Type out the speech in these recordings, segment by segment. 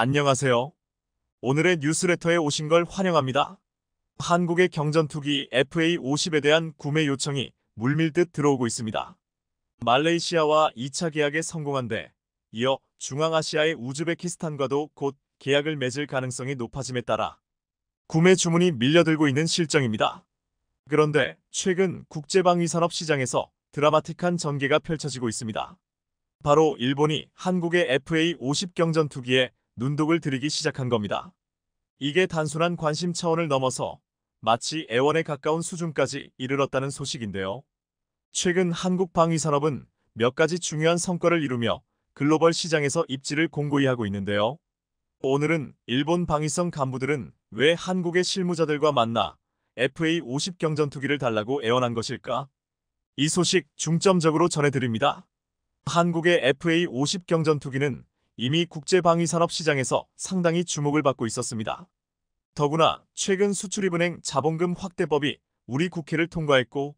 안녕하세요. 오늘의 뉴스레터에 오신 걸 환영합니다. 한국의 경전투기 FA-50에 대한 구매 요청이 물밀듯 들어오고 있습니다. 말레이시아와 2차 계약에 성공한 데 이어 중앙아시아의 우즈베키스탄과도 곧 계약을 맺을 가능성이 높아짐에 따라 구매 주문이 밀려들고 있는 실정입니다. 그런데 최근 국제방위산업 시장에서 드라마틱한 전개가 펼쳐지고 있습니다. 바로 일본이 한국의 FA-50 경전투기에 눈독을 들이기 시작한 겁니다. 이게 단순한 관심 차원을 넘어서 마치 애원에 가까운 수준까지 이르렀다는 소식인데요. 최근 한국 방위산업은 몇 가지 중요한 성과를 이루며 글로벌 시장에서 입지를 공고히 하고 있는데요. 오늘은 일본 방위성 간부들은 왜 한국의 실무자들과 만나 FA-50 경전투기를 달라고 애원한 것일까? 이 소식 중점적으로 전해드립니다. 한국의 FA-50 경전투기는 이미 국제방위산업 시장에서 상당히 주목을 받고 있었습니다. 더구나 최근 수출입은행 자본금 확대법이 우리 국회를 통과했고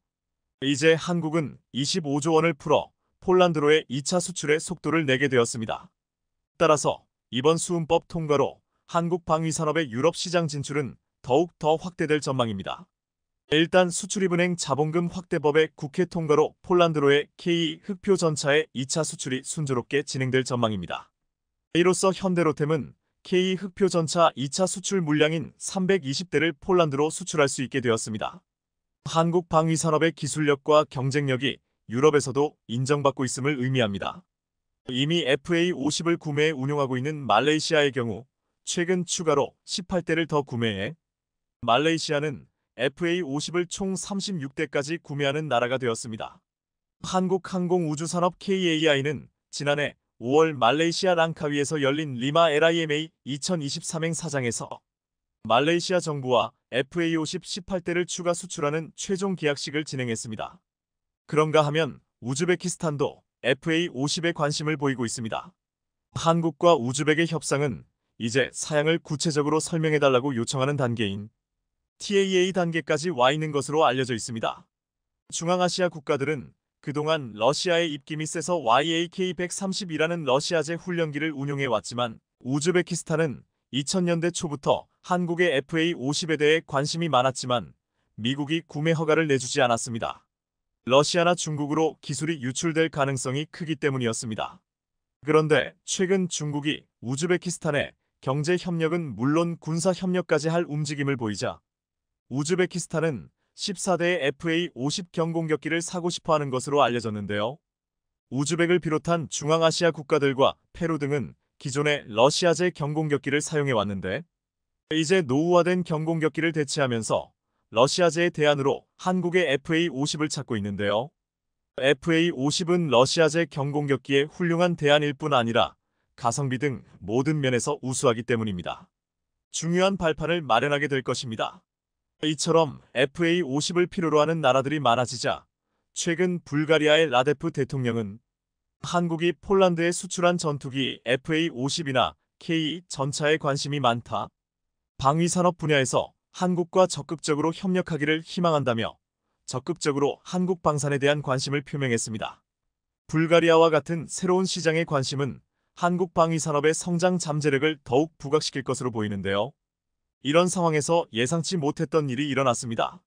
이제 한국은 25조 원을 풀어 폴란드로의 2차 수출의 속도를 내게 되었습니다. 따라서 이번 수은법 통과로 한국 방위산업의 유럽 시장 진출은 더욱 더 확대될 전망입니다. 일단 수출입은행 자본금 확대법의 국회 통과로 폴란드로의 K 흑표 전차의 2차 수출이 순조롭게 진행될 전망입니다. 이로써 현대로템은 K 흑표 전차 2차 수출 물량인 320대를 폴란드로 수출할 수 있게 되었습니다. 한국 방위산업의 기술력과 경쟁력이 유럽에서도 인정받고 있음을 의미합니다. 이미 FA-50을 구매해 운용하고 있는 말레이시아의 경우 최근 추가로 18대를 더 구매해 말레이시아는 FA-50을 총 36대까지 구매하는 나라가 되었습니다. 한국항공우주산업 KAI는 지난해 5월 말레이시아 랑카위에서 열린 리마 LIMA 2023 행사장에서 말레이시아 정부와 FA-50 18대를 추가 수출하는 최종 계약식을 진행했습니다. 그런가 하면 우즈베키스탄도 FA-50에 관심을 보이고 있습니다. 한국과 우즈벡의 협상은 이제 사양을 구체적으로 설명해달라고 요청하는 단계인 TAA 단계까지 와 있는 것으로 알려져 있습니다. 중앙아시아 국가들은 그동안 러시아의 입김이 세서 YAK-130이라는 러시아제 훈련기를 운용해왔지만 우즈베키스탄은 2000년대 초부터 한국의 FA-50에 대해 관심이 많았지만 미국이 구매 허가를 내주지 않았습니다. 러시아나 중국으로 기술이 유출될 가능성이 크기 때문이었습니다. 그런데 최근 중국이 우즈베키스탄에 경제 협력은 물론 군사 협력까지 할 움직임을 보이자 우즈베키스탄은 14대의 FA-50 경공격기를 사고 싶어하는 것으로 알려졌는데요. 우즈벡을 비롯한 중앙아시아 국가들과 페루 등은 기존의 러시아제 경공격기를 사용해왔는데 이제 노후화된 경공격기를 대체하면서 러시아제의 대안으로 한국의 FA-50을 찾고 있는데요. FA-50은 러시아제 경공격기의 훌륭한 대안일 뿐 아니라 가성비 등 모든 면에서 우수하기 때문입니다. 중요한 발판을 마련하게 될 것입니다. 이처럼 FA-50을 필요로 하는 나라들이 많아지자 최근 불가리아의 라데프 대통령은 한국이 폴란드에 수출한 전투기 FA-50이나 K 전차에 관심이 많다. 방위산업 분야에서 한국과 적극적으로 협력하기를 희망한다며 적극적으로 한국 방산에 대한 관심을 표명했습니다. 불가리아와 같은 새로운 시장의 관심은 한국 방위산업의 성장 잠재력을 더욱 부각시킬 것으로 보이는데요. 이런 상황에서 예상치 못했던 일이 일어났습니다.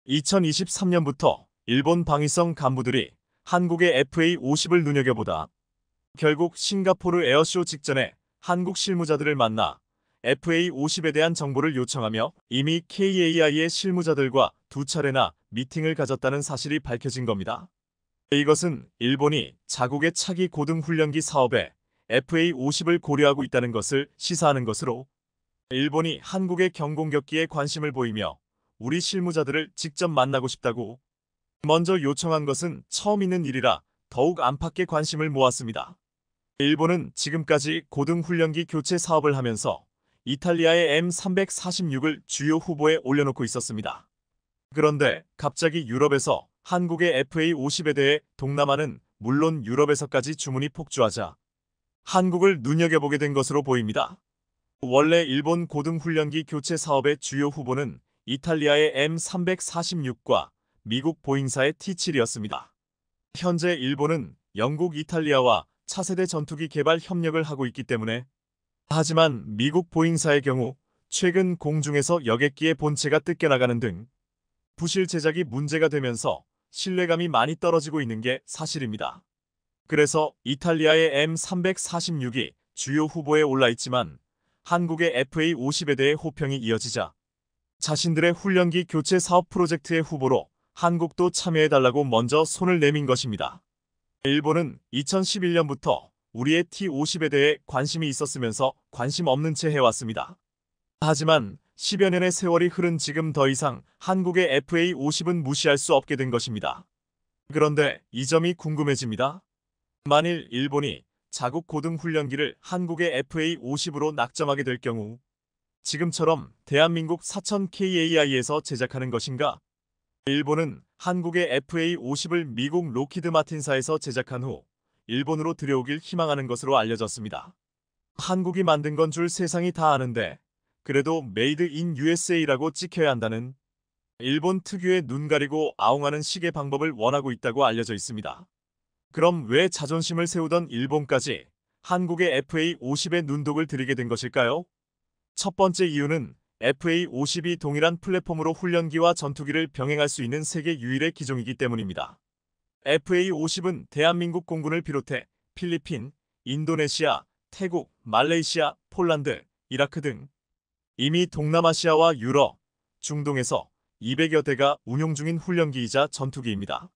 2023년부터 일본 방위성 간부들이 한국의 FA-50을 눈여겨보다 결국 싱가포르 에어쇼 직전에 한국 실무자들을 만나 FA-50에 대한 정보를 요청하며 이미 KAI의 실무자들과 2차례나 미팅을 가졌다는 사실이 밝혀진 겁니다. 이것은 일본이 자국의 차기 고등훈련기 사업에 FA-50을 고려하고 있다는 것을 시사하는 것으로 일본이 한국의 경공격기에 관심을 보이며 우리 실무자들을 직접 만나고 싶다고 먼저 요청한 것은 처음 있는 일이라 더욱 안팎의 관심을 모았습니다. 일본은 지금까지 고등훈련기 교체 사업을 하면서 이탈리아의 M346을 주요 후보에 올려놓고 있었습니다. 그런데 갑자기 유럽에서 한국의 FA-50에 대해 동남아는 물론 유럽에서까지 주문이 폭주하자 한국을 눈여겨보게 된 것으로 보입니다. 원래 일본 고등훈련기 교체 사업의 주요 후보는 이탈리아의 M346과 미국 보잉사의 T7이었습니다. 현재 일본은 영국, 이탈리아와 차세대 전투기 개발 협력을 하고 있기 때문에 하지만 미국 보잉사의 경우 최근 공중에서 여객기의 본체가 뜯겨나가는 등 부실 제작이 문제가 되면서 신뢰감이 많이 떨어지고 있는 게 사실입니다. 그래서 이탈리아의 M346이 주요 후보에 올라 있지만 한국의 FA50에 대해 호평이 이어지자 자신들의 훈련기 교체 사업 프로젝트의 후보로 한국도 참여해달라고 먼저 손을 내민 것입니다. 일본은 2011년부터 우리의 T50에 대해 관심이 있었으면서 관심 없는 채 해왔습니다. 하지만 10여 년의 세월이 흐른 지금 더 이상 한국의 FA50은 무시할 수 없게 된 것입니다. 그런데 이 점이 궁금해집니다. 만일 일본이 자국 고등 훈련기를 한국의 FA50으로 낙점하게 될 경우 지금처럼 대한민국 4000KAI에서 제작하는 것인가? 일본은 한국의 FA50을 미국 록히드 마틴사에서 제작한 후 일본으로 들여오길 희망하는 것으로 알려졌습니다. 한국이 만든 건 줄 세상이 다 아는데 그래도 메이드 인 USA라고 찍혀야 한다는 일본 특유의 눈 가리고 아웅하는 식의 방법을 원하고 있다고 알려져 있습니다. 그럼 왜 자존심을 세우던 일본까지 한국의 FA50에 눈독을 들이게 된 것일까요? 첫 번째 이유는 FA50이 동일한 플랫폼으로 훈련기와 전투기를 병행할 수 있는 세계 유일의 기종이기 때문입니다. FA50은 대한민국 공군을 비롯해 필리핀, 인도네시아, 태국, 말레이시아, 폴란드, 이라크 등 이미 동남아시아와 유럽, 중동에서 200여 대가 운용 중인 훈련기이자 전투기입니다.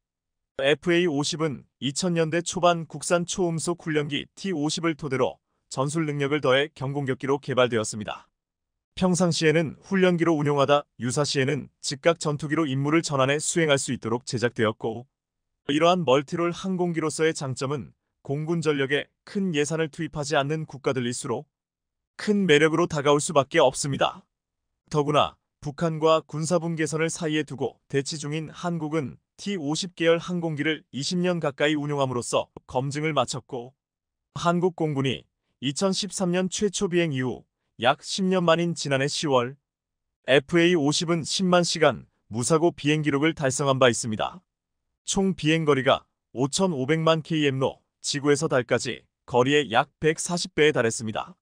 FA50은 2000년대 초반 국산 초음속 훈련기 T50을 토대로 전술 능력을 더해 경공격기로 개발되었습니다. 평상시에는 훈련기로 운용하다 유사시에는 즉각 전투기로 임무를 전환해 수행할 수 있도록 제작되었고 이러한 멀티롤 항공기로서의 장점은 공군 전력에 큰 예산을 투입하지 않는 국가들일수록 큰 매력으로 다가올 수밖에 없습니다. 더구나 북한과 군사분 계선을 사이에 두고 대치 중인 한국은 T50 계열 항공기를 20년 가까이 운용함으로써 검증을 마쳤고 한국 공군이 2013년 최초 비행 이후 약 10년 만인 지난해 10월 FA50은 10만 시간 무사고 비행 기록을 달성한 바 있습니다. 총 비행거리가 5,500만 km로 지구에서 달까지 거리의 약 140배에 달했습니다.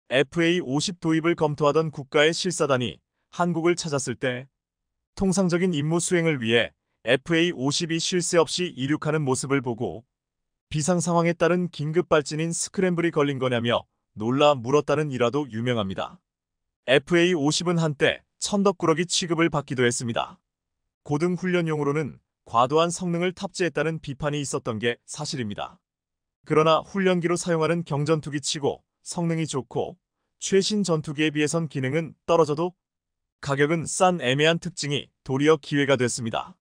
FA50 도입을 검토하던 국가의 실사단이 한국을 찾았을 때 통상적인 임무 수행을 위해 FA50이 쉴 새 없이 이륙하는 모습을 보고 비상 상황에 따른 긴급 발진인 스크램블이 걸린 거냐며 놀라 물었다는 일화도 유명합니다. FA50은 한때 천덕꾸러기 취급을 받기도 했습니다. 고등 훈련용으로는 과도한 성능을 탑재했다는 비판이 있었던 게 사실입니다. 그러나 훈련기로 사용하는 경전투기 치고 성능이 좋고 최신 전투기에 비해선 기능은 떨어져도 가격은 싼 애매한 특징이 도리어 기회가 됐습니다.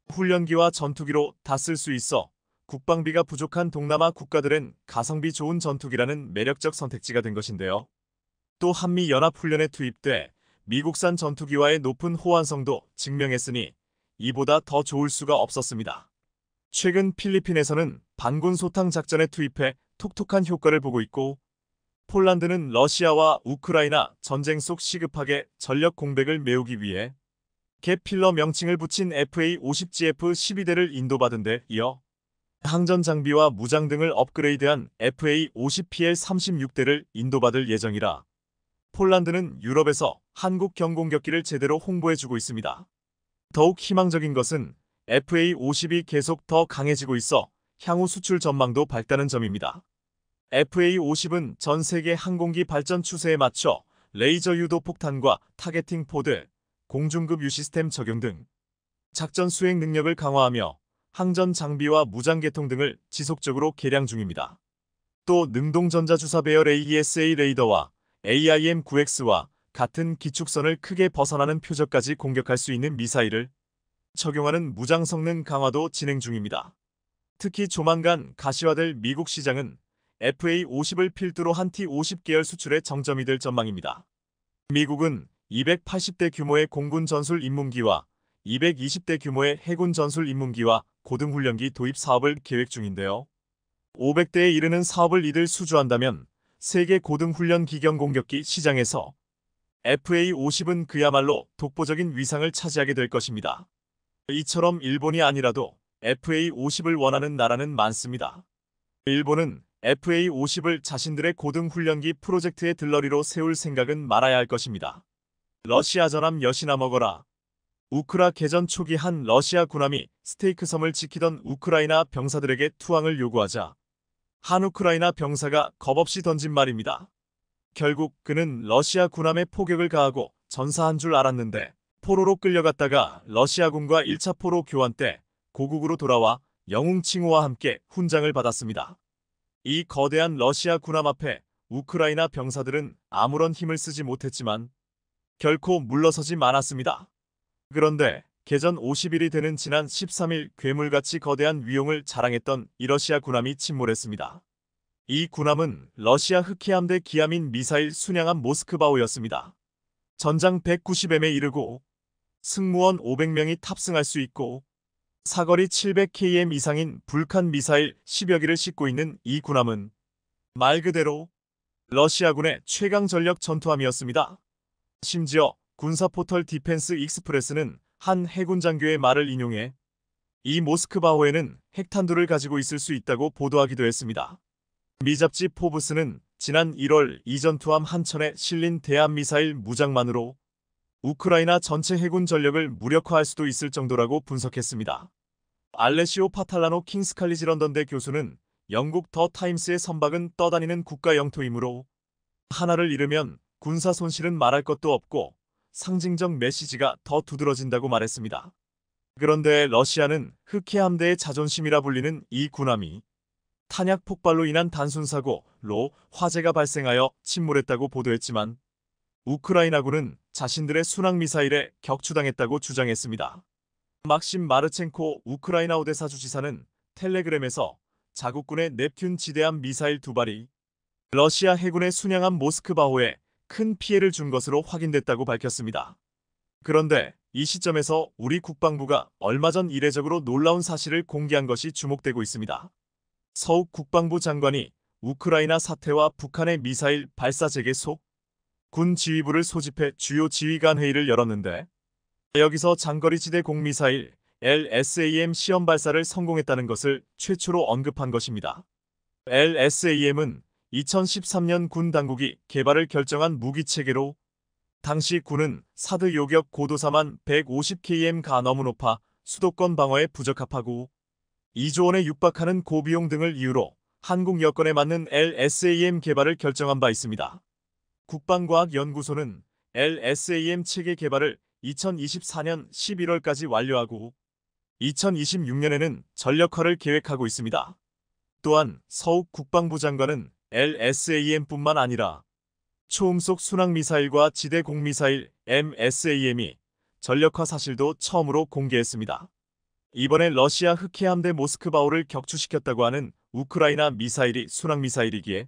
훈련기와 전투기로 다 쓸 수 있어 국방비가 부족한 동남아 국가들은 가성비 좋은 전투기라는 매력적 선택지가 된 것인데요. 또 한미연합훈련에 투입돼 미국산 전투기와의 높은 호환성도 증명했으니 이보다 더 좋을 수가 없었습니다. 최근 필리핀에서는 반군 소탕 작전에 투입해 톡톡한 효과를 보고 있고 폴란드는 러시아와 우크라이나 전쟁 속 시급하게 전력 공백을 메우기 위해 갭필러 명칭을 붙인 FA50GF12대를 인도받은 데 이어 항전 장비와 무장 등을 업그레이드한 FA50PL36대를 인도받을 예정이라 폴란드는 유럽에서 한국 경공격기를 제대로 홍보해주고 있습니다. 더욱 희망적인 것은 FA50이 계속 더 강해지고 있어 향후 수출 전망도 밝다는 점입니다. FA50은 전 세계 항공기 발전 추세에 맞춰 레이저 유도 폭탄과 타겟팅 포드, 공중급 유시스템 적용 등 작전 수행 능력을 강화하며 항전 장비와 무장 계통 등을 지속적으로 개량 중입니다. 또 능동전자주사 배열 AESA 레이더와 AIM-9X와 같은 기축선을 크게 벗어나는 표적까지 공격할 수 있는 미사일을 적용하는 무장 성능 강화도 진행 중입니다. 특히 조만간 가시화될 미국 시장은 FA50을 필두로 한 T50 계열 수출의 정점이 될 전망입니다. 미국은 280대 규모의 공군 전술 인문기와 220대 규모의 해군 전술 인문기와 고등훈련기 도입 사업을 계획 중인데요. 500대에 이르는 사업을 이들 수주한다면 세계 고등훈련 기경 공격기 시장에서 FA50은 그야말로 독보적인 위상을 차지하게 될 것입니다. 이처럼 일본이 아니라도 FA50을 원하는 나라는 많습니다. 일본은 FA-50을 자신들의 고등훈련기 프로젝트의 들러리로 세울 생각은 말아야 할 것입니다. 러시아 전함 여신아 먹어라. 우크라 개전 초기 한 러시아 군함이 스테이크 섬을 지키던 우크라이나 병사들에게 투항을 요구하자 한 우크라이나 병사가 겁없이 던진 말입니다. 결국 그는 러시아 군함에 포격을 가하고 전사한 줄 알았는데 포로로 끌려갔다가 러시아군과 1차 포로 교환 때 고국으로 돌아와 영웅 칭호와 함께 훈장을 받았습니다. 이 거대한 러시아 군함 앞에 우크라이나 병사들은 아무런 힘을 쓰지 못했지만 결코 물러서지 않았습니다. 그런데 개전 50일이 되는 지난 13일 괴물같이 거대한 위용을 자랑했던 이 러시아 군함이 침몰했습니다. 이 군함은 러시아 흑해함대 기아민 미사일 순양함 모스크바호였습니다. 전장 190m에 이르고 승무원 500명이 탑승할 수 있고 사거리 700km 이상인 불칸 미사일 10여 기를 싣고 있는 이 군함은 말 그대로 러시아군의 최강 전력 전투함이었습니다. 심지어 군사 포털 디펜스 익스프레스는 한 해군 장교의 말을 인용해 이 모스크바호에는 핵탄두를 가지고 있을 수 있다고 보도하기도 했습니다. 미 잡지 포브스는 지난 1월 이 전투함 한 척에 실린 대한미사일 무장만으로 우크라이나 전체 해군 전력을 무력화할 수도 있을 정도라고 분석했습니다. 알레시오 파탈라노 킹스 칼리지 런던대 교수는 영국 더 타임스의 선박은 떠다니는 국가 영토이므로 하나를 잃으면 군사 손실은 말할 것도 없고 상징적 메시지가 더 두드러진다고 말했습니다. 그런데 러시아는 흑해함대의 자존심이라 불리는 이 군함이 탄약 폭발로 인한 단순 사고로 화재가 발생하여 침몰했다고 보도했지만 우크라이나군은 자신들의 순항미사일에 격추당했다고 주장했습니다. 막심 마르첸코 우크라이나 오데사 주지사는 텔레그램에서 자국군의 넵튠 지대함 미사일 2발이 러시아 해군의 순양함 모스크바호에 큰 피해를 준 것으로 확인됐다고 밝혔습니다. 그런데 이 시점에서 우리 국방부가 얼마 전 이례적으로 놀라운 사실을 공개한 것이 주목되고 있습니다. 서욱 국방부 장관이 우크라이나 사태와 북한의 미사일 발사 재개 속 군 지휘부를 소집해 주요 지휘관 회의를 열었는데 여기서 장거리 지대 공미사일 LSAM 시험 발사를 성공했다는 것을 최초로 언급한 것입니다. LSAM은 2013년 군 당국이 개발을 결정한 무기체계로 당시 군은 사드 요격 고도사만 150km가 너무 높아 수도권 방어에 부적합하고 2조 원에 육박하는 고비용 등을 이유로 한국 여건에 맞는 LSAM 개발을 결정한 바 있습니다. 국방과학연구소는 LSAM 체계 개발을 2024년 11월까지 완료하고 2026년에는 전력화를 계획하고 있습니다. 또한 서욱 국방부 장관은 LSAM뿐만 아니라 초음속 순항미사일과 지대 공미사일 MSAM이 전력화 사실도 처음으로 공개했습니다. 이번에 러시아 흑해함대 모스크바호를 격추시켰다고 하는 우크라이나 미사일이 순항미사일이기에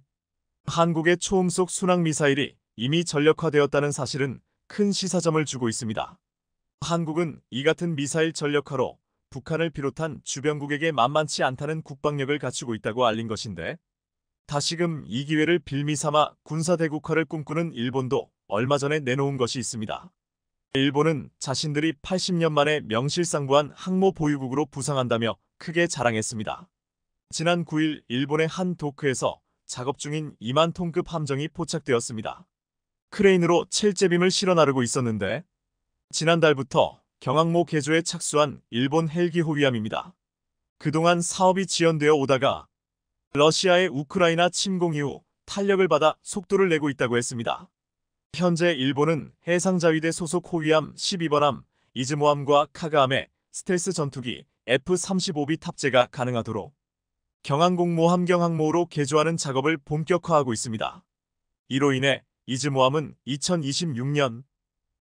한국의 초음속 순항미사일이 이미 전력화되었다는 사실은 큰 시사점을 주고 있습니다. 한국은 이 같은 미사일 전력화로 북한을 비롯한 주변국에게 만만치 않다는 국방력을 갖추고 있다고 알린 것인데 다시금 이 기회를 빌미삼아 군사대국화를 꿈꾸는 일본도 얼마 전에 내놓은 것이 있습니다. 일본은 자신들이 80년 만에 명실상부한 항모 보유국으로 부상한다며 크게 자랑했습니다. 지난 9일 일본의 한 도크에서 작업 중인 2만 톤급 함정이 포착되었습니다. 크레인으로 첼제빔을 실어 나르고 있었는데 지난달부터 경항모 개조에 착수한 일본 헬기 호위함입니다. 그동안 사업이 지연되어 오다가 러시아의 우크라이나 침공 이후 탄력을 받아 속도를 내고 있다고 했습니다. 현재 일본은 해상자위대 소속 호위함 12번함, 이즈모함과 카가함에 스텔스 전투기 F-35B 탑재가 가능하도록 경항공모 함경항모로 개조하는 작업을 본격화하고 있습니다. 이로 인해 이즈모함은 2026년,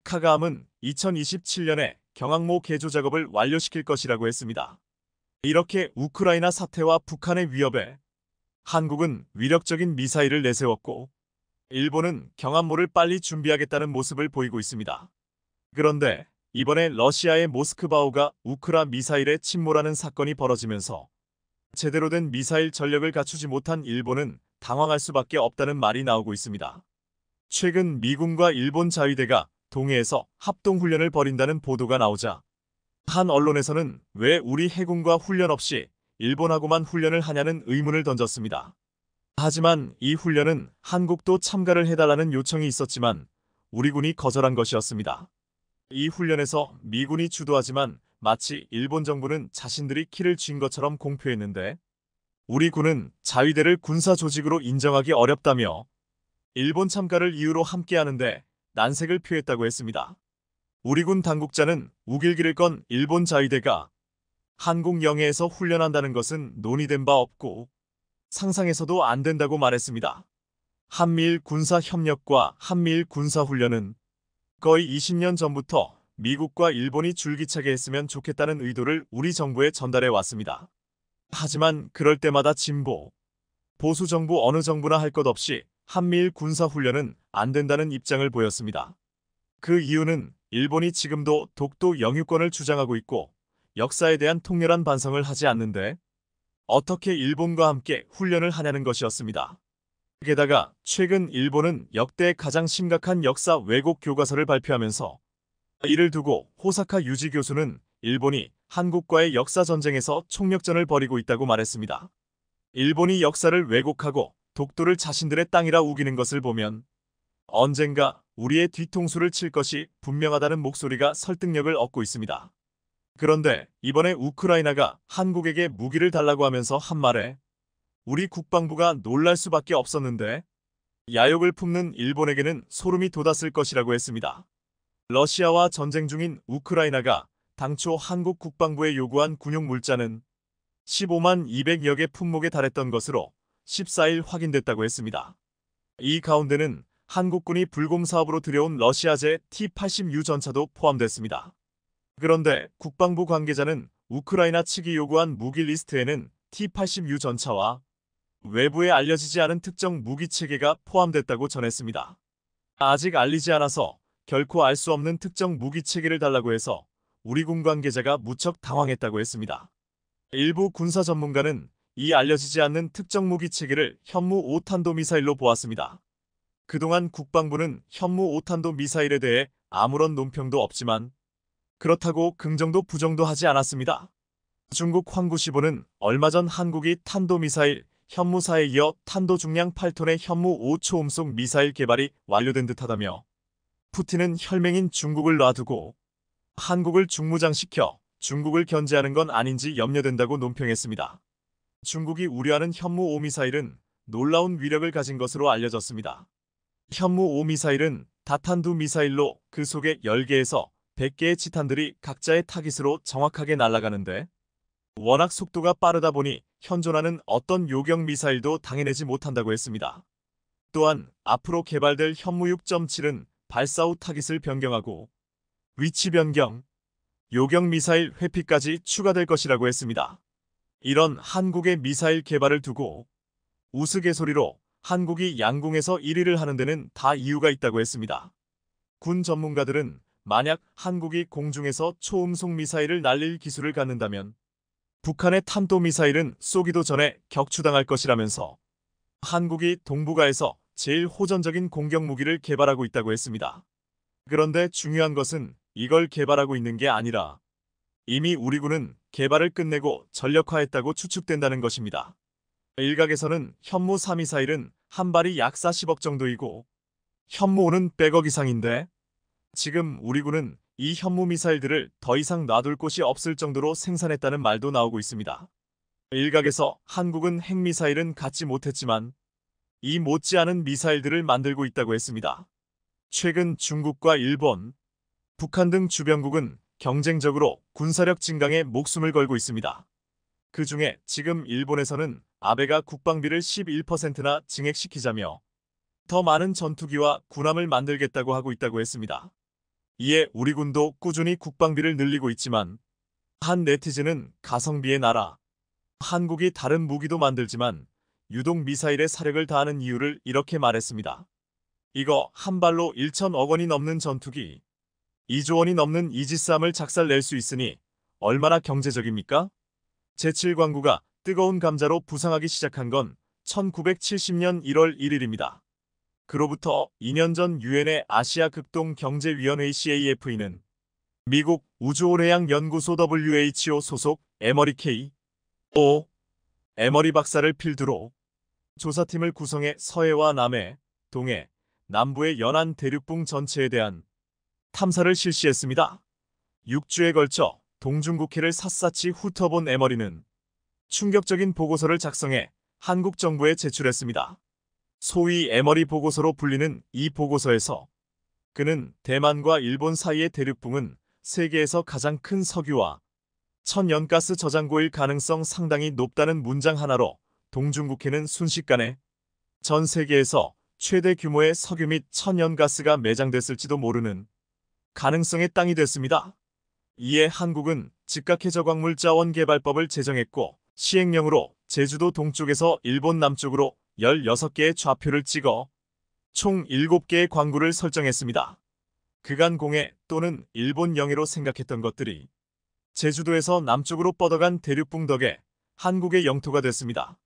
카가함은 2027년에 경항모 개조 작업을 완료시킬 것이라고 했습니다. 이렇게 우크라이나 사태와 북한의 위협에 한국은 위력적인 미사일을 내세웠고 일본은 경항모를 빨리 준비하겠다는 모습을 보이고 있습니다. 그런데 이번에 러시아의 모스크바호가 우크라 미사일에 침몰하는 사건이 벌어지면서 제대로 된 미사일 전력을 갖추지 못한 일본은 당황할 수밖에 없다는 말이 나오고 있습니다. 최근 미군과 일본 자위대가 동해에서 합동훈련을 벌인다는 보도가 나오자 한 언론에서는 왜 우리 해군과 훈련 없이 일본하고만 훈련을 하냐는 의문을 던졌습니다. 하지만 이 훈련은 한국도 참가를 해달라는 요청이 있었지만 우리 군이 거절한 것이었습니다. 이 훈련에서 미군이 주도하지만 마치 일본 정부는 자신들이 키를 쥔 것처럼 공표했는데 우리 군은 자위대를 군사 조직으로 인정하기 어렵다며 일본 참가를 이유로 함께하는데 난색을 표했다고 했습니다. 우리 군 당국자는 우길기를 건 일본 자위대가 한국 영해에서 훈련한다는 것은 논의된 바 없고 상상해서도 안 된다고 말했습니다. 한미일 군사 협력과 한미일 군사 훈련은 거의 20년 전부터 미국과 일본이 줄기차게 했으면 좋겠다는 의도를 우리 정부에 전달해 왔습니다. 하지만 그럴 때마다 진보, 보수 정부 어느 정부나 할 것 없이 한미일 군사 훈련은 안 된다는 입장을 보였습니다. 그 이유는 일본이 지금도 독도 영유권을 주장하고 있고 역사에 대한 통렬한 반성을 하지 않는데 어떻게 일본과 함께 훈련을 하냐는 것이었습니다. 게다가 최근 일본은 역대 가장 심각한 역사 왜곡 교과서를 발표하면서 이를 두고 호사카 유지 교수는 일본이 한국과의 역사 전쟁에서 총력전을 벌이고 있다고 말했습니다. 일본이 역사를 왜곡하고 독도를 자신들의 땅이라 우기는 것을 보면 언젠가 우리의 뒤통수를 칠 것이 분명하다는 목소리가 설득력을 얻고 있습니다. 그런데 이번에 우크라이나가 한국에게 무기를 달라고 하면서 한 말에 우리 국방부가 놀랄 수밖에 없었는데 야욕을 품는 일본에게는 소름이 돋았을 것이라고 했습니다. 러시아와 전쟁 중인 우크라이나가 당초 한국 국방부에 요구한 군용 물자는 15만 200여 개 품목에 달했던 것으로 14일 확인됐다고 했습니다. 이 가운데는 한국군이 불공 사업으로 들여온 러시아제 T-80U 전차도 포함됐습니다. 그런데 국방부 관계자는 우크라이나 측이 요구한 무기 리스트에는 T-80U 전차와 외부에 알려지지 않은 특정 무기 체계가 포함됐다고 전했습니다. 아직 알리지 않아서 결코 알 수 없는 특정 무기 체계를 달라고 해서 우리 군 관계자가 무척 당황했다고 했습니다. 일부 군사 전문가는 이 알려지지 않는 특정 무기 체계를 현무 5탄도 미사일로 보았습니다. 그동안 국방부는 현무 5탄도 미사일에 대해 아무런 논평도 없지만 그렇다고 긍정도 부정도 하지 않았습니다. 중국 황구시보는 얼마 전 한국이 탄도미사일 현무4에 이어 탄도 중량 8톤의 현무 5초음속 미사일 개발이 완료된 듯하다며 푸틴은 혈맹인 중국을 놔두고 한국을 중무장시켜 중국을 견제하는 건 아닌지 염려된다고 논평했습니다. 중국이 우려하는 현무 5 미사일은 놀라운 위력을 가진 것으로 알려졌습니다. 현무 5 미사일은 다탄두 미사일로 그 속에 10개에서 100개의 지탄들이 각자의 타깃으로 정확하게 날아가는데 워낙 속도가 빠르다 보니 현존하는 어떤 요격 미사일도 당해내지 못한다고 했습니다. 또한 앞으로 개발될 현무 6.7은 발사 후 타깃을 변경하고 위치 변경, 요격 미사일 회피까지 추가될 것이라고 했습니다. 이런 한국의 미사일 개발을 두고 우스갯소리로 한국이 양궁에서 1위를 하는 데는 다 이유가 있다고 했습니다. 군 전문가들은 만약 한국이 공중에서 초음속 미사일을 날릴 기술을 갖는다면 북한의 탄도미사일은 쏘기도 전에 격추당할 것이라면서 한국이 동북아에서 제일 호전적인 공격 무기를 개발하고 있다고 했습니다. 그런데 중요한 것은 이걸 개발하고 있는 게 아니라 이미 우리 군은 개발을 끝내고 전력화했다고 추측된다는 것입니다. 일각에서는 현무 3 미사일은 한 발이 약 40억 정도이고 현무 5는 100억 이상인데 지금 우리 군은 이 현무 미사일들을 더 이상 놔둘 곳이 없을 정도로 생산했다는 말도 나오고 있습니다. 일각에서 한국은 핵미사일은 갖지 못했지만 이 못지않은 미사일들을 만들고 있다고 했습니다. 최근 중국과 일본, 북한 등 주변국은 경쟁적으로 군사력 증강에 목숨을 걸고 있습니다. 그 중에 지금 일본에서는 아베가 국방비를 11%나 증액시키자며 더 많은 전투기와 군함을 만들겠다고 하고 있다고 했습니다. 이에 우리 군도 꾸준히 국방비를 늘리고 있지만 한 네티즌은 가성비의 나라, 한국이 다른 무기도 만들지만 유독 미사일에 사력을 다하는 이유를 이렇게 말했습니다. 이거 한 발로 1천억 원이 넘는 전투기, 2조 원이 넘는 이지스함을 작살낼 수 있으니 얼마나 경제적입니까? 제7광구가 뜨거운 감자로 부상하기 시작한 건 1970년 1월 1일입니다. 그로부터 2년 전 유엔의 아시아 극동 경제위원회 CAFE는 미국 우주오래양 연구소 WHO 소속 에머리 K.O. 에머리 박사를 필두로 조사팀을 구성해 서해와 남해, 동해, 남부의 연안 대륙붕 전체에 대한 탐사를 실시했습니다. 6주에 걸쳐 동중국해를 샅샅이 훑어본 에머리는 충격적인 보고서를 작성해 한국 정부에 제출했습니다. 소위 에머리 보고서로 불리는 이 보고서에서 그는 대만과 일본 사이의 대륙붕은 세계에서 가장 큰 석유와 천연가스 저장고일 가능성 상당히 높다는 문장 하나로 동중국해는 순식간에 전 세계에서 최대 규모의 석유 및 천연가스가 매장됐을지도 모르는 가능성의 땅이 됐습니다. 이에 한국은 즉각 해저광물 자원 개발법을 제정했고 시행령으로 제주도 동쪽에서 일본 남쪽으로 16개의 좌표를 찍어 총 7개의 광구를 설정했습니다. 그간 공해 또는 일본 영해로 생각했던 것들이 제주도에서 남쪽으로 뻗어간 대륙붕 덕에 한국의 영토가 됐습니다.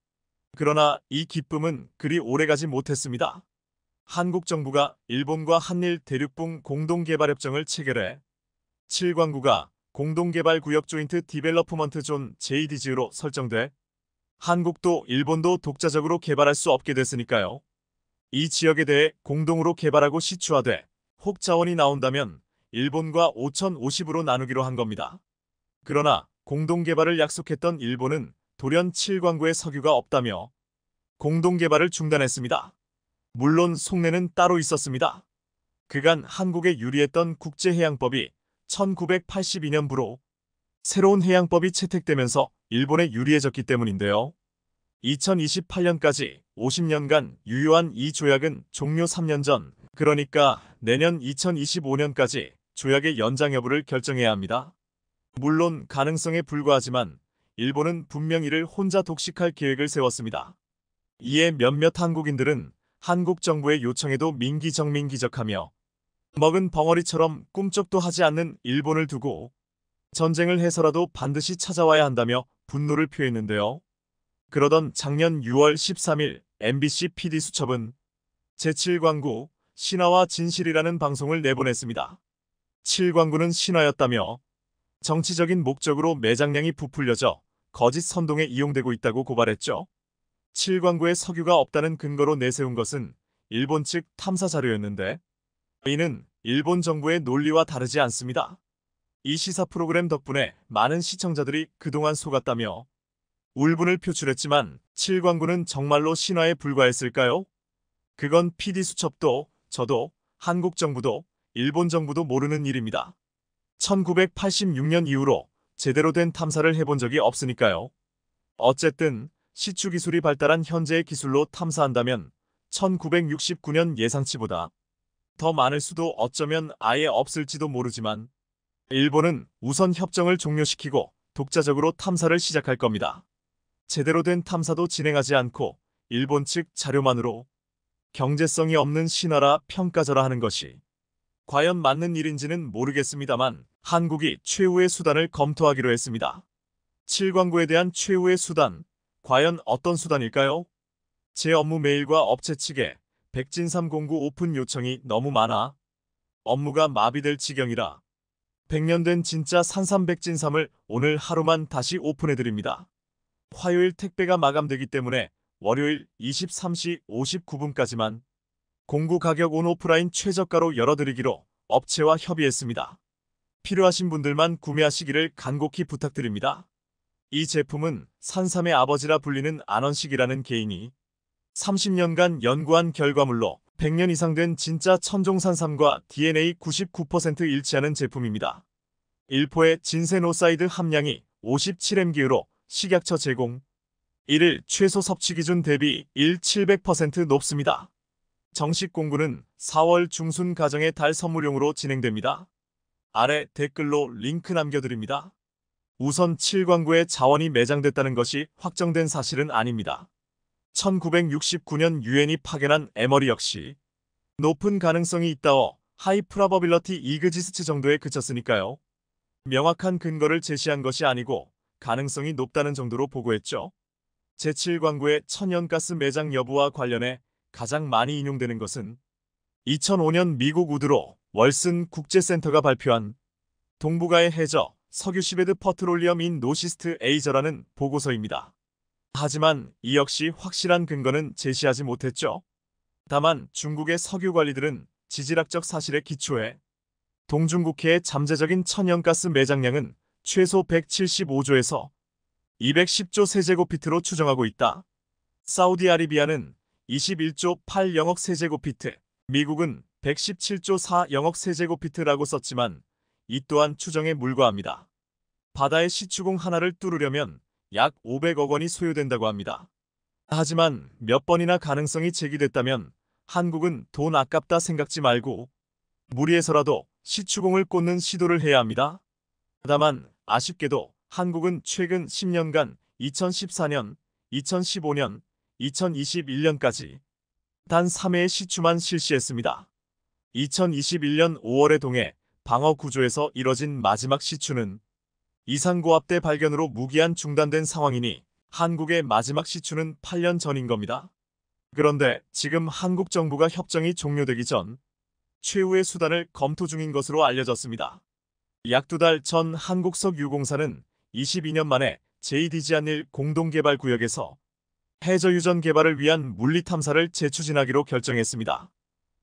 그러나 이 기쁨은 그리 오래가지 못했습니다. 한국 정부가 일본과 한일 대륙붕 공동개발협정을 체결해 7광구가 공동개발구역 조인트 디벨로프먼트 존 JDG로 설정돼 한국도 일본도 독자적으로 개발할 수 없게 됐으니까요. 이 지역에 대해 공동으로 개발하고 시추하되 혹 자원이 나온다면 일본과 5050으로 나누기로 한 겁니다. 그러나 공동개발을 약속했던 일본은 돌연 7광구의 석유가 없다며 공동개발을 중단했습니다. 물론 속내는 따로 있었습니다. 그간 한국에 유리했던 국제해양법이 1982년부로 새로운 해양법이 채택되면서 일본에 유리해졌기 때문인데요. 2028년까지 50년간 유효한 이 조약은 종료 3년 전, 그러니까 내년 2025년까지 조약의 연장 여부를 결정해야 합니다. 물론 가능성에 불과하지만 일본은 분명 이를 혼자 독식할 계획을 세웠습니다. 이에 몇몇 한국인들은 한국 정부의 요청에도 민기적민기적하며 먹은 벙어리처럼 꿈쩍도 하지 않는 일본을 두고 전쟁을 해서라도 반드시 찾아와야 한다며 분노를 표했는데요. 그러던 작년 6월 13일 MBC PD수첩은 제7광구 신화와 진실이라는 방송을 내보냈습니다. 7광구는 신화였다며 정치적인 목적으로 매장량이 부풀려져 거짓 선동에 이용되고 있다고 고발했죠. 7광구에 석유가 없다는 근거로 내세운 것은 일본 측 탐사 자료였는데 이는 일본 정부의 논리와 다르지 않습니다. 이 시사 프로그램 덕분에 많은 시청자들이 그동안 속았다며 울분을 표출했지만 7광구는 정말로 신화에 불과했을까요? 그건 PD수첩도 저도 한국 정부도 일본 정부도 모르는 일입니다. 1986년 이후로 제대로 된 탐사를 해본 적이 없으니까요. 어쨌든 시추 기술이 발달한 현재의 기술로 탐사한다면 1969년 예상치보다 더 많을 수도 어쩌면 아예 없을지도 모르지만 일본은 우선 협정을 종료시키고 독자적으로 탐사를 시작할 겁니다. 제대로 된 탐사도 진행하지 않고 일본 측 자료만으로 경제성이 없는 신화라 평가절하 하는 것이 과연 맞는 일인지는 모르겠습니다만 한국이 최후의 수단을 검토하기로 했습니다. 7광구에 대한 최후의 수단, 과연 어떤 수단일까요? 제 업무 메일과 업체 측에 백진삼 공구 오픈 요청이 너무 많아 업무가 마비될 지경이라 100년 된 진짜 산삼백진삼을 오늘 하루만 다시 오픈해드립니다. 화요일 택배가 마감되기 때문에 월요일 23시 59분까지만 공구 가격 온 오프라인 최저가로 열어드리기로 업체와 협의했습니다. 필요하신 분들만 구매하시기를 간곡히 부탁드립니다. 이 제품은 산삼의 아버지라 불리는 안원식이라는 개인이 30년간 연구한 결과물로 100년 이상 된 진짜 천종산삼과 DNA 99% 일치하는 제품입니다. 1포의 진세노사이드 함량이 57mg로 식약처 제공 1일 최소 섭취 기준 대비 700% 높습니다. 정식 공구는 4월 중순 가정의 달 선물용으로 진행됩니다. 아래 댓글로 링크 남겨드립니다. 우선 7광구에 자원이 매장됐다는 것이 확정된 사실은 아닙니다. 1969년 유엔이 파견한 에머리 역시 높은 가능성이 있다어 하이 프라버빌러티 이그지스트 정도에 그쳤으니까요. 명확한 근거를 제시한 것이 아니고 가능성이 높다는 정도로 보고했죠. 제7광구의 천연가스 매장 여부와 관련해 가장 많이 인용되는 것은 2005년 미국 우드로 월슨 국제센터가 발표한 동북아의 해저 석유 시베드 퍼트롤리엄 인 노시스트 에이저라는 보고서입니다. 하지만 이 역시 확실한 근거는 제시하지 못했죠. 다만 중국의 석유 관리들은 지질학적 사실에 기초해 동중국해의 잠재적인 천연가스 매장량은 최소 175조에서 210조 세제곱피트로 추정하고 있다. 사우디아라비아는 21조 8영억 세제곱피트, 미국은 117조 4영억 세제곱피트라고 썼지만 이 또한 추정에 불과합니다. 바다의 시추공 하나를 뚫으려면 약 500억 원이 소요된다고 합니다. 하지만 몇 번이나 가능성이 제기됐다면 한국은 돈 아깝다 생각지 말고 무리해서라도 시추공을 꽂는 시도를 해야 합니다. 다만 아쉽게도 한국은 최근 10년간 2014년, 2015년, 2021년까지 단 3회의 시추만 실시했습니다. 2021년 5월에 동해 방어 구조에서 이뤄진 마지막 시추는 이산고압대 발견으로 무기한 중단된 상황이니 한국의 마지막 시추는 8년 전인 겁니다. 그런데 지금 한국 정부가 협정이 종료되기 전 최후의 수단을 검토 중인 것으로 알려졌습니다. 약 2달 전 한국석유공사는 22년 만에 JDG-한일 공동개발구역에서 해저유전 개발을 위한 물리탐사를 재추진하기로 결정했습니다.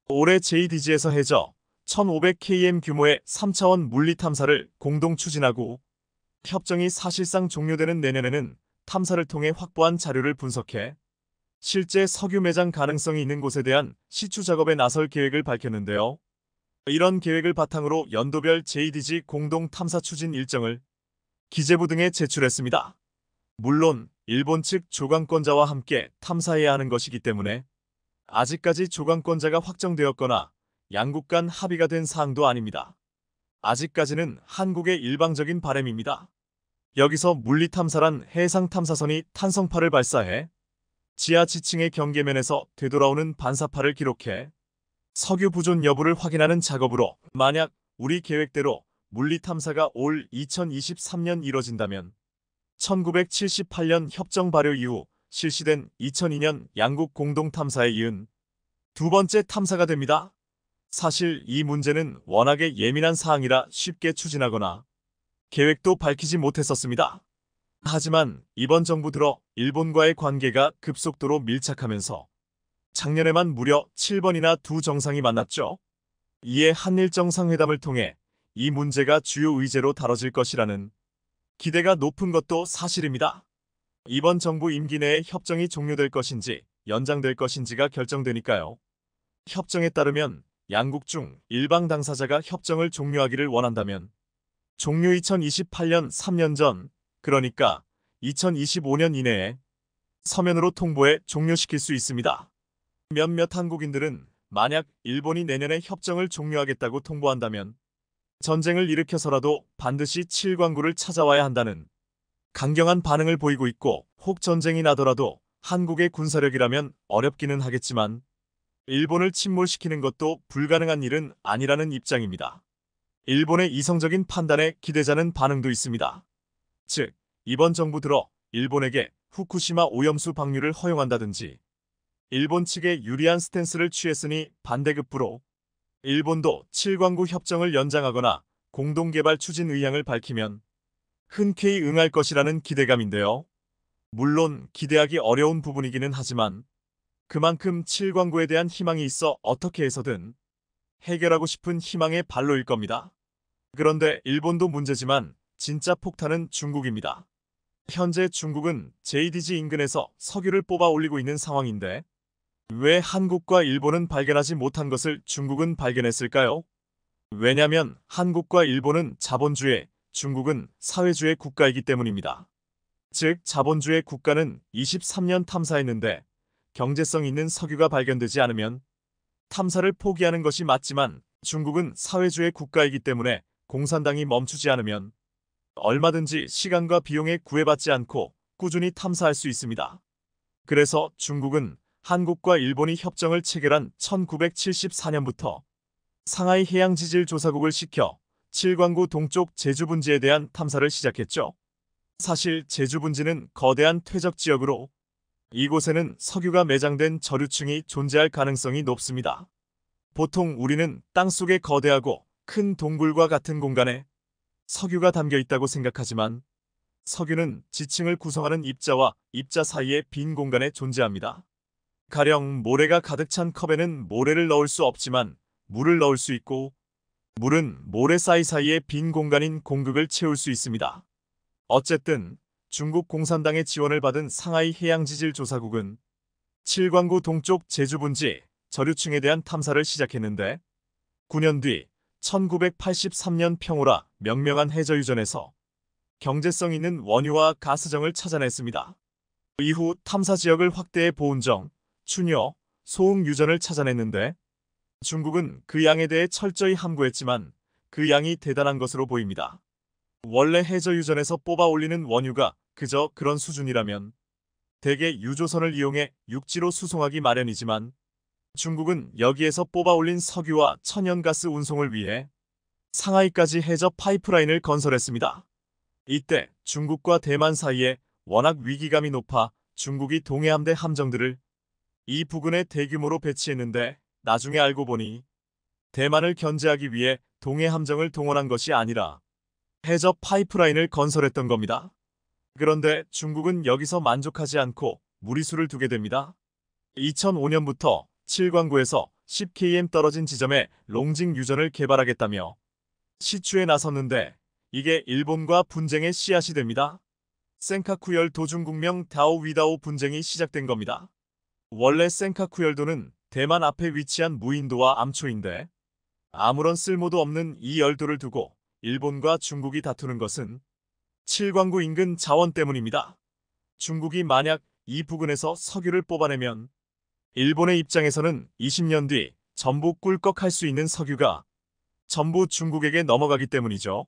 올해 JDG에서 해저 1500km 규모의 3차원 물리탐사를 공동 추진하고 협정이 사실상 종료되는 내년에는 탐사를 통해 확보한 자료를 분석해 실제 석유 매장 가능성이 있는 곳에 대한 시추 작업에 나설 계획을 밝혔는데요. 이런 계획을 바탕으로 연도별 JDG 공동 탐사 추진 일정을 기재부 등에 제출했습니다. 물론 일본 측 조강권자와 함께 탐사해야 하는 것이기 때문에 아직까지 조강권자가 확정되었거나 양국 간 합의가 된 사항도 아닙니다. 아직까지는 한국의 일방적인 바람입니다. 여기서 물리탐사란 해상탐사선이 탄성파를 발사해 지하 지층의 경계면에서 되돌아오는 반사파를 기록해 석유 부존 여부를 확인하는 작업으로 만약 우리 계획대로 물리탐사가 올 2023년 이뤄진다면 1978년 협정 발효 이후 실시된 2002년 양국 공동탐사에 이은 두 번째 탐사가 됩니다. 사실 이 문제는 워낙에 예민한 사항이라 쉽게 추진하거나 계획도 밝히지 못했었습니다. 하지만 이번 정부 들어 일본과의 관계가 급속도로 밀착하면서 작년에만 무려 7번이나 두 정상이 만났죠. 이에 한일 정상회담을 통해 이 문제가 주요 의제로 다뤄질 것이라는 기대가 높은 것도 사실입니다. 이번 정부 임기 내에 협정이 종료될 것인지 연장될 것인지가 결정되니까요. 협정에 따르면 양국 중 일방 당사자가 협정을 종료하기를 원한다면 종료 2028년 3년 전, 그러니까 2025년 이내에 서면으로 통보해 종료시킬 수 있습니다. 몇몇 한국인들은 만약 일본이 내년에 협정을 종료하겠다고 통보한다면 전쟁을 일으켜서라도 반드시 7광구를 찾아와야 한다는 강경한 반응을 보이고 있고, 혹 전쟁이 나더라도 한국의 군사력이라면 어렵기는 하겠지만 일본을 침몰시키는 것도 불가능한 일은 아니라는 입장입니다. 일본의 이성적인 판단에 기대자는 반응도 있습니다. 즉, 이번 정부 들어 일본에게 후쿠시마 오염수 방류를 허용한다든지 일본 측에 유리한 스탠스를 취했으니 반대급부로 일본도 7광구 협정을 연장하거나 공동개발 추진 의향을 밝히면 흔쾌히 응할 것이라는 기대감인데요. 물론 기대하기 어려운 부분이기는 하지만 그만큼 7광구에 대한 희망이 있어 어떻게 해서든 해결하고 싶은 희망의 발로일 겁니다. 그런데 일본도 문제지만 진짜 폭탄은 중국입니다. 현재 중국은 JDG 인근에서 석유를 뽑아 올리고 있는 상황인데 왜 한국과 일본은 발견하지 못한 것을 중국은 발견했을까요? 왜냐면 한국과 일본은 자본주의, 중국은 사회주의 국가이기 때문입니다. 즉, 자본주의 국가는 23년 탐사했는데 경제성 있는 석유가 발견되지 않으면 탐사를 포기하는 것이 맞지만 중국은 사회주의 국가이기 때문에 공산당이 멈추지 않으면 얼마든지 시간과 비용에 구애받지 않고 꾸준히 탐사할 수 있습니다. 그래서 중국은 한국과 일본이 협정을 체결한 1974년부터 상하이 해양지질조사국을 시켜 7광구 동쪽 제주분지에 대한 탐사를 시작했죠. 사실 제주분지는 거대한 퇴적 지역으로 이곳에는 석유가 매장된 저류층이 존재할 가능성이 높습니다. 보통 우리는 땅속에 거대하고 큰 동굴과 같은 공간에 석유가 담겨 있다고 생각하지만 석유는 지층을 구성하는 입자와 입자 사이의 빈 공간에 존재합니다. 가령 모래가 가득 찬 컵에는 모래를 넣을 수 없지만 물을 넣을 수 있고, 물은 모래 사이사이의 빈 공간인 공극을 채울 수 있습니다. 어쨌든 중국 공산당의 지원을 받은 상하이 해양지질조사국은 칠광구 동쪽 제주분지 저류층에 대한 탐사를 시작했는데, 9년 뒤 1983년 평오라 명명한 해저유전에서 경제성 있는 원유와 가스정을 찾아냈습니다. 이후 탐사 지역을 확대해 보운정, 춘여, 소흥유전을 찾아냈는데, 중국은 그 양에 대해 철저히 함구했지만 그 양이 대단한 것으로 보입니다. 원래 해저유전에서 뽑아 올리는 원유가 그저 그런 수준이라면 대개 유조선을 이용해 육지로 수송하기 마련이지만, 중국은 여기에서 뽑아 올린 석유와 천연가스 운송을 위해 상하이까지 해저 파이프라인을 건설했습니다. 이때 중국과 대만 사이에 워낙 위기감이 높아 중국이 동해함대 함정들을 이 부근에 대규모로 배치했는데, 나중에 알고 보니 대만을 견제하기 위해 동해함정을 동원한 것이 아니라 해저 파이프라인을 건설했던 겁니다. 그런데 중국은 여기서 만족하지 않고 무리수를 두게 됩니다. 2005년부터 칠광구에서 10km 떨어진 지점에 롱징 유전을 개발하겠다며 시추에 나섰는데, 이게 일본과 분쟁의 씨앗이 됩니다. 센카쿠 열도 중국명 다오 위다오 분쟁이 시작된 겁니다. 원래 센카쿠 열도는 대만 앞에 위치한 무인도와 암초인데, 아무런 쓸모도 없는 이 열도를 두고 일본과 중국이 다투는 것은 칠광구 인근 자원 때문입니다. 중국이 만약 이 부근에서 석유를 뽑아내면 일본의 입장에서는 20년 뒤 전부 꿀꺽할 수 있는 석유가 전부 중국에게 넘어가기 때문이죠.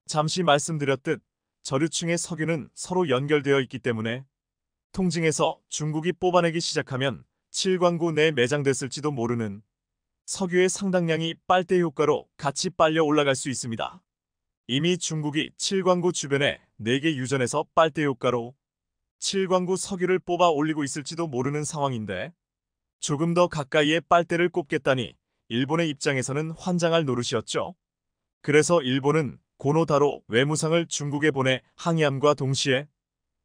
잠시 말씀드렸듯 저류층의 석유는 서로 연결되어 있기 때문에 통징에서 중국이 뽑아내기 시작하면 칠광구 내에 매장됐을지도 모르는 석유의 상당량이 빨대 효과로 같이 빨려 올라갈 수 있습니다. 이미 중국이 칠광구 주변에 4개 유전에서 빨대 효과로 칠광구 석유를 뽑아 올리고 있을지도 모르는 상황인데, 조금 더 가까이에 빨대를 꼽겠다니 일본의 입장에서는 환장할 노릇이었죠. 그래서 일본은 고노다로 외무상을 중국에 보내 항의함과 동시에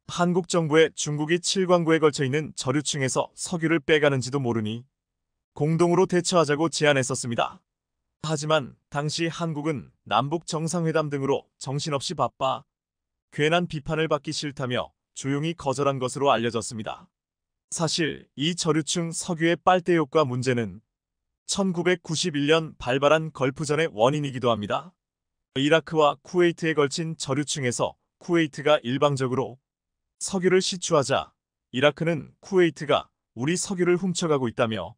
한국 정부에 중국이 칠광구에 걸쳐있는 저류층에서 석유를 빼가는지도 모르니 공동으로 대처하자고 제안했었습니다. 하지만 당시 한국은 남북 정상회담 등으로 정신없이 바빠 괜한 비판을 받기 싫다며 조용히 거절한 것으로 알려졌습니다. 사실 이 저류층 석유의 빨대 효과 문제는 1991년 발발한 걸프전의 원인이기도 합니다. 이라크와 쿠웨이트에 걸친 저류층에서 쿠웨이트가 일방적으로 석유를 시추하자 이라크는 쿠웨이트가 우리 석유를 훔쳐가고 있다며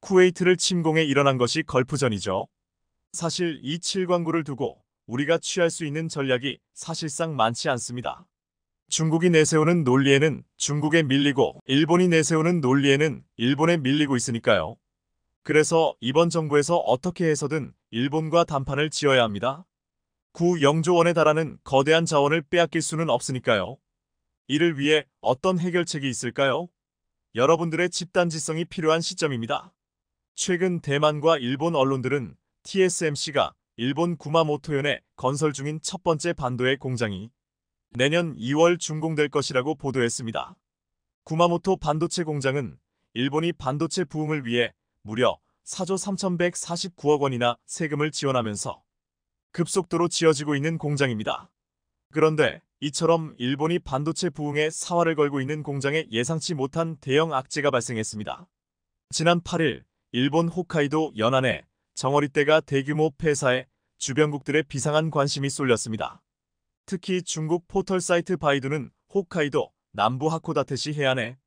쿠웨이트를 침공해 일어난 것이 걸프전이죠. 사실 이 칠광구를 두고 우리가 취할 수 있는 전략이 사실상 많지 않습니다. 중국이 내세우는 논리에는 중국에 밀리고 일본이 내세우는 논리에는 일본에 밀리고 있으니까요. 그래서 이번 정부에서 어떻게 해서든 일본과 담판을 지어야 합니다. 9영조 원에 달하는 거대한 자원을 빼앗길 수는 없으니까요. 이를 위해 어떤 해결책이 있을까요? 여러분들의 집단지성이 필요한 시점입니다. 최근 대만과 일본 언론들은 TSMC가 일본 구마모토현에 건설 중인 첫 번째 반도의 공장이 내년 2월 준공될 것이라고 보도했습니다. 구마모토 반도체 공장은 일본이 반도체 부흥을 위해 무려 4조 3,149억 원이나 세금을 지원하면서 급속도로 지어지고 있는 공장입니다. 그런데 이처럼 일본이 반도체 부흥에 사활을 걸고 있는 공장에 예상치 못한 대형 악재가 발생했습니다. 지난 8일 일본 홋카이도 연안에 정어리떼가 대규모 폐사해 주변국들의 비상한 관심이 쏠렸습니다. 특히 중국 포털 사이트 바이두는 홋카이도 남부 하코다테시 해안에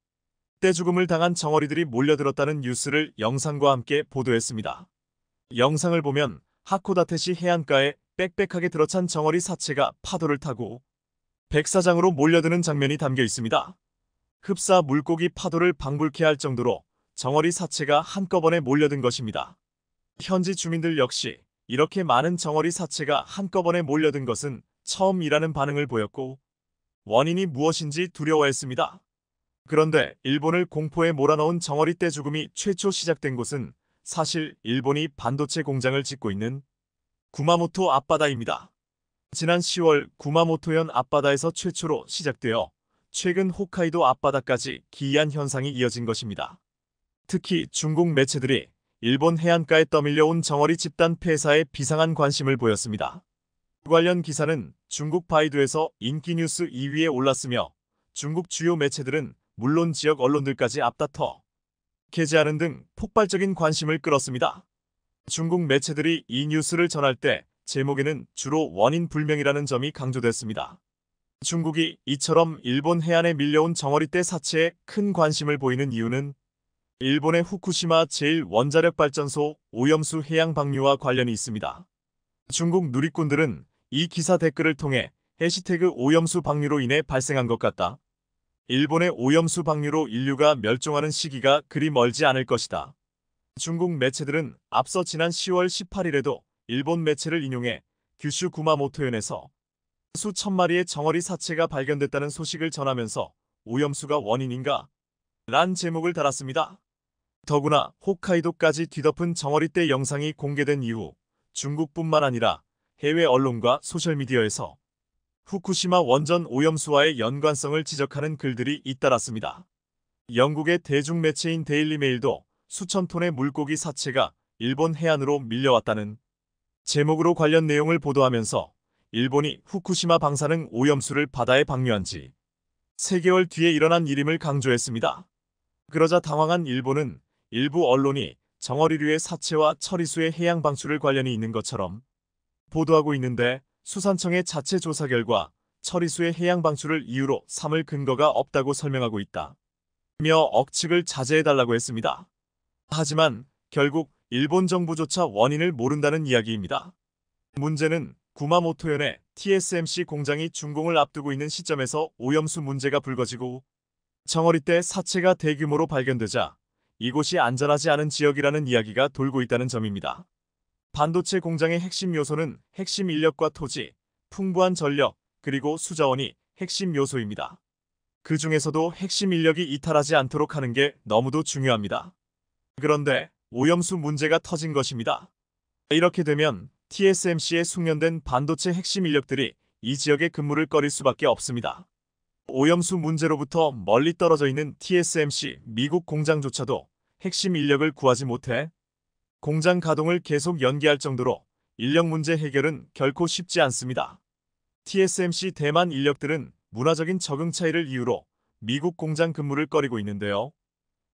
떼죽음을 당한 정어리들이 몰려들었다는 뉴스를 영상과 함께 보도했습니다. 영상을 보면 하코다테시 해안가에 빽빽하게 들어찬 정어리 사체가 파도를 타고 백사장으로 몰려드는 장면이 담겨 있습니다. 흡사 물고기 파도를 방불케 할 정도로 정어리 사체가 한꺼번에 몰려든 것입니다. 현지 주민들 역시 이렇게 많은 정어리 사체가 한꺼번에 몰려든 것은 처음이라는 반응을 보였고, 원인이 무엇인지 두려워했습니다. 그런데 일본을 공포에 몰아넣은 정어리 떼죽음이 최초 시작된 곳은 사실 일본이 반도체 공장을 짓고 있는 구마모토 앞바다입니다. 지난 10월 구마모토현 앞바다에서 최초로 시작되어 최근 홋카이도 앞바다까지 기이한 현상이 이어진 것입니다. 특히 중국 매체들이 일본 해안가에 떠밀려온 정어리 집단 폐사에 비상한 관심을 보였습니다. 관련 기사는 중국 바이두에서 인기 뉴스 2위에 올랐으며 중국 주요 매체들은 물론 지역 언론들까지 앞다퉈 게재하는 등 폭발적인 관심을 끌었습니다. 중국 매체들이 이 뉴스를 전할 때 제목에는 주로 원인 불명이라는 점이 강조됐습니다. 중국이 이처럼 일본 해안에 밀려온 정어리떼 사체에 큰 관심을 보이는 이유는 일본의 후쿠시마 제1원자력발전소 오염수 해양 방류와 관련이 있습니다. 중국 누리꾼들은 이 기사 댓글을 통해 해시태그 오염수 방류로 인해 발생한 것 같다. 일본의 오염수 방류로 인류가 멸종하는 시기가 그리 멀지 않을 것이다. 중국 매체들은 앞서 지난 10월 18일에도 일본 매체를 인용해 규슈 구마모토현에서 수천 마리의 정어리 사체가 발견됐다는 소식을 전하면서 오염수가 원인인가? 란 제목을 달았습니다. 더구나 홋카이도까지 뒤덮은 정어리떼 영상이 공개된 이후 중국뿐만 아니라 해외 언론과 소셜미디어에서 후쿠시마 원전 오염수와의 연관성을 지적하는 글들이 잇따랐습니다. 영국의 대중매체인 데일리메일도 수천 톤의 물고기 사체가 일본 해안으로 밀려왔다는 제목으로 관련 내용을 보도하면서 일본이 후쿠시마 방사능 오염수를 바다에 방류한 지 3개월 뒤에 일어난 일임을 강조했습니다. 그러자 당황한 일본은 일부 언론이 정어리류의 사체와 처리수의 해양 방출을 관련이 있는 것처럼 보도하고 있는데 수산청의 자체 조사 결과 처리수의 해양 방출을 이유로 삼을 근거가 없다고 설명하고 있다. 며 억측을 자제해달라고 했습니다. 하지만 결국 일본 정부조차 원인을 모른다는 이야기입니다. 문제는 구마모토현의 TSMC 공장이 준공을 앞두고 있는 시점에서 오염수 문제가 불거지고 정어리떼 사체가 대규모로 발견되자 이곳이 안전하지 않은 지역이라는 이야기가 돌고 있다는 점입니다. 반도체 공장의 핵심 요소는 핵심 인력과 토지, 풍부한 전력, 그리고 수자원이 핵심 요소입니다. 그 중에서도 핵심 인력이 이탈하지 않도록 하는 게 너무도 중요합니다. 그런데 오염수 문제가 터진 것입니다. 이렇게 되면 TSMC에 숙련된 반도체 핵심 인력들이 이 지역에 근무를 꺼릴 수밖에 없습니다. 오염수 문제로부터 멀리 떨어져 있는 TSMC 미국 공장조차도 핵심 인력을 구하지 못해 공장 가동을 계속 연기할 정도로 인력 문제 해결은 결코 쉽지 않습니다. TSMC 대만 인력들은 문화적인 적응 차이를 이유로 미국 공장 근무를 꺼리고 있는데요.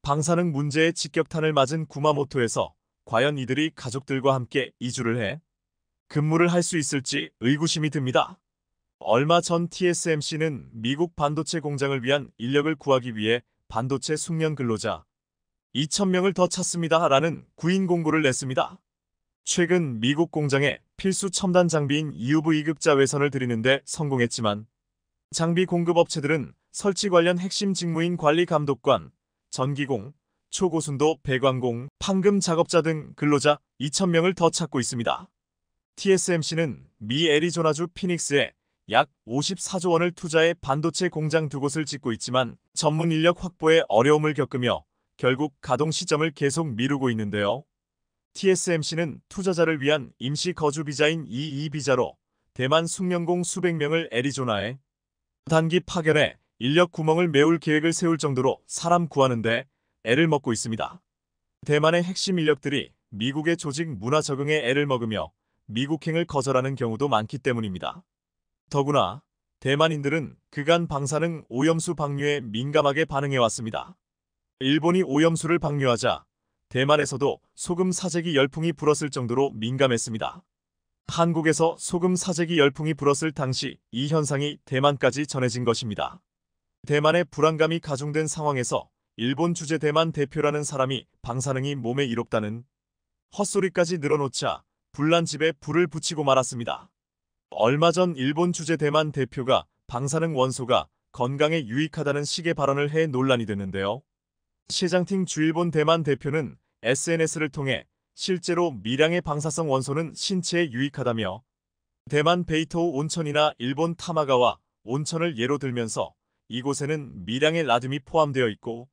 방사능 문제에 직격탄을 맞은 구마모토에서 과연 이들이 가족들과 함께 이주를 해 근무를 할 수 있을지 의구심이 듭니다. 얼마 전 TSMC는 미국 반도체 공장을 위한 인력을 구하기 위해 반도체 숙련 근로자 2,000명을 더 찾습니다. 라는 구인 공고를 냈습니다. 최근 미국 공장에 필수 첨단 장비인 EUV 이급 자외선을 들이는데 성공했지만 장비 공급 업체들은 설치 관련 핵심 직무인 관리 감독관, 전기공, 초고순도 배관공, 판금 작업자 등 근로자 2,000명을 더 찾고 있습니다. TSMC는 미 애리조나주 피닉스에 약 54조 원을 투자해 반도체 공장 2곳을 짓고 있지만 전문 인력 확보에 어려움을 겪으며 결국 가동 시점을 계속 미루고 있는데요. TSMC는 투자자를 위한 임시 거주 비자인 EE 비자로 대만 숙련공 수백 명을 애리조나에 단기 파견해 인력 구멍을 메울 계획을 세울 정도로 사람 구하는데 애를 먹고 있습니다. 대만의 핵심 인력들이 미국의 조직 문화 적응에 애를 먹으며 미국행을 거절하는 경우도 많기 때문입니다. 더구나 대만인들은 그간 방사능 오염수 방류에 민감하게 반응해왔습니다. 일본이 오염수를 방류하자 대만에서도 소금 사재기 열풍이 불었을 정도로 민감했습니다. 한국에서 소금 사재기 열풍이 불었을 당시 이 현상이 대만까지 전해진 것입니다. 대만의 불안감이 가중된 상황에서 일본 주재 대만 대표라는 사람이 방사능이 몸에 이롭다는 헛소리까지 늘어놓자 불난 집에 불을 붙이고 말았습니다. 얼마 전 일본 주재 대만 대표가 방사능 원소가 건강에 유익하다는 식의 발언을 해 논란이 됐는데요. 시장팅 주일본 대만 대표는 SNS를 통해 실제로 미량의 방사성 원소는 신체에 유익하다며 대만 베이토우 온천이나 일본 타마가와 온천을 예로 들면서 이곳에는 미량의 라듐이 포함되어 있고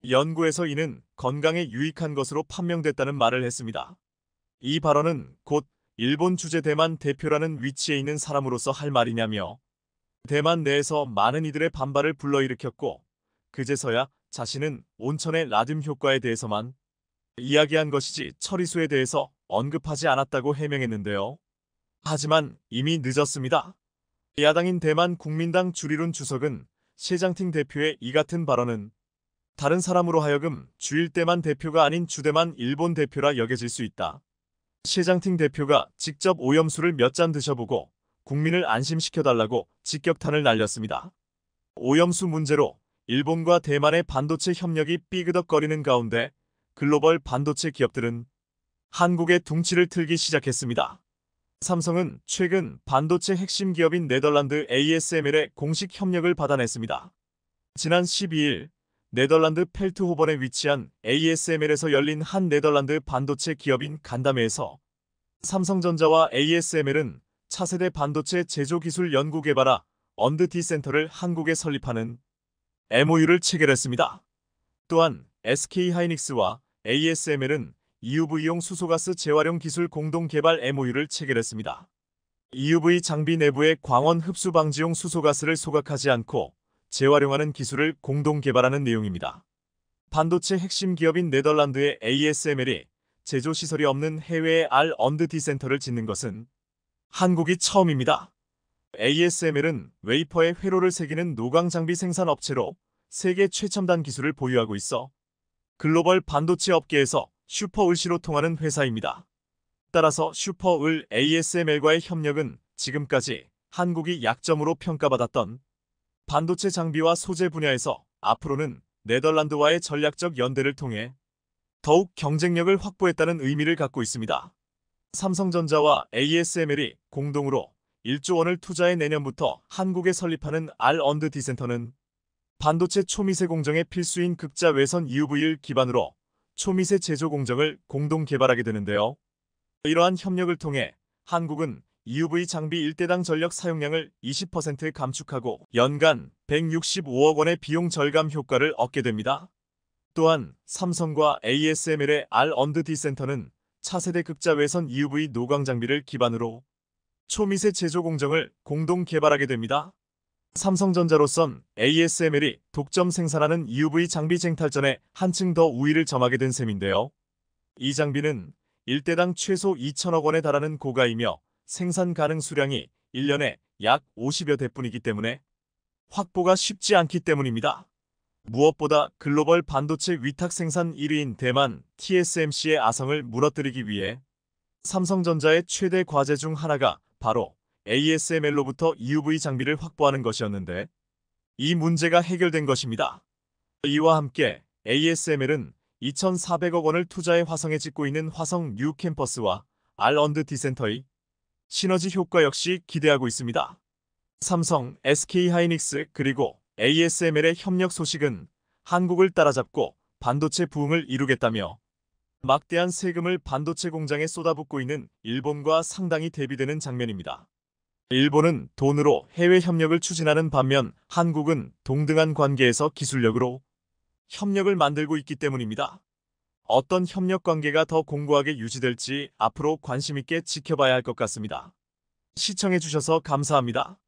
연구에서 이는 건강에 유익한 것으로 판명됐다는 말을 했습니다. 이 발언은 곧 일본 주재 대만 대표라는 위치에 있는 사람으로서 할 말이냐며 대만 내에서 많은 이들의 반발을 불러일으켰고 그제서야 자신은 온천의 라듐 효과에 대해서만 이야기한 것이지 처리수에 대해서 언급하지 않았다고 해명했는데요. 하지만 이미 늦었습니다. 야당인 대만 국민당 주리룬 주석은谢장廷 대표의 이 같은 발언은 다른 사람으로 하여금 주일대만 대표가 아닌 주대만 일본 대표라 여겨질 수 있다.谢장廷 대표가 직접 오염수를 몇 잔 드셔보고 국민을 안심시켜달라고 직격탄을 날렸습니다. 오염수 문제로 일본과 대만의 반도체 협력이 삐그덕거리는 가운데 글로벌 반도체 기업들은 한국의 둥치를 틀기 시작했습니다. 삼성은 최근 반도체 핵심 기업인 네덜란드 ASML의 공식 협력을 받아냈습니다. 지난 12일 네덜란드 펠트호번에 위치한 ASML에서 열린 한 네덜란드 반도체 기업인 간담회에서 삼성전자와 ASML은 차세대 반도체 제조기술 연구개발화 언드티 센터를 한국에 설립하는 MOU를 체결했습니다. 또한 SK하이닉스와 ASML은 EUV용 수소가스 재활용 기술 공동 개발 MOU를 체결했습니다. EUV 장비 내부의 광원 흡수 방지용 수소가스를 소각하지 않고 재활용하는 기술을 공동 개발하는 내용입니다. 반도체 핵심 기업인 네덜란드의 ASML이 제조시설이 없는 해외의 R&D 센터를 짓는 것은 한국이 처음입니다. ASML은 웨이퍼에 회로를 새기는 노광 장비 생산 업체로 세계 최첨단 기술을 보유하고 있어 글로벌 반도체 업계에서 슈퍼을시로 통하는 회사입니다. 따라서 슈퍼을 ASML과의 협력은 지금까지 한국이 약점으로 평가받았던 반도체 장비와 소재 분야에서 앞으로는 네덜란드와의 전략적 연대를 통해 더욱 경쟁력을 확보했다는 의미를 갖고 있습니다. 삼성전자와 ASML이 공동으로 1조 원을 투자해 내년부터 한국에 설립하는 R&D 센터는 반도체 초미세 공정의 필수인 극자 외선 EUV를 기반으로 초미세 제조 공정을 공동 개발하게 되는데요. 이러한 협력을 통해 한국은 EUV 장비 1대당 전력 사용량을 20% 감축하고 연간 165억 원의 비용 절감 효과를 얻게 됩니다. 또한 삼성과 ASML의 R&D 센터는 차세대 극자 외선 EUV 노광 장비를 기반으로 초미세 제조 공정을 공동 개발하게 됩니다. 삼성전자로선 ASML이 독점 생산하는 EUV 장비 쟁탈전에 한층 더 우위를 점하게 된 셈인데요. 이 장비는 1대당 최소 2천억 원에 달하는 고가이며 생산 가능 수량이 1년에 약 50여 대뿐이기 때문에 확보가 쉽지 않기 때문입니다. 무엇보다 글로벌 반도체 위탁 생산 1위인 대만 TSMC의 아성을 무너뜨리기 위해 삼성전자의 최대 과제 중 하나가 바로 ASML로부터 EUV 장비를 확보하는 것이었는데 이 문제가 해결된 것입니다. 이와 함께 ASML은 2,400억 원을 투자해 화성에 짓고 있는 화성 뉴 캠퍼스와 R&D 센터의 시너지 효과 역시 기대하고 있습니다. 삼성, SK하이닉스 그리고 ASML의 협력 소식은 한국을 따라잡고 반도체 부흥을 이루겠다며 막대한 세금을 반도체 공장에 쏟아붓고 있는 일본과 상당히 대비되는 장면입니다. 일본은 돈으로 해외 협력을 추진하는 반면 한국은 동등한 관계에서 기술력으로 협력을 만들고 있기 때문입니다. 어떤 협력 관계가 더 공고하게 유지될지 앞으로 관심 있게 지켜봐야 할 것 같습니다. 시청해주셔서 감사합니다.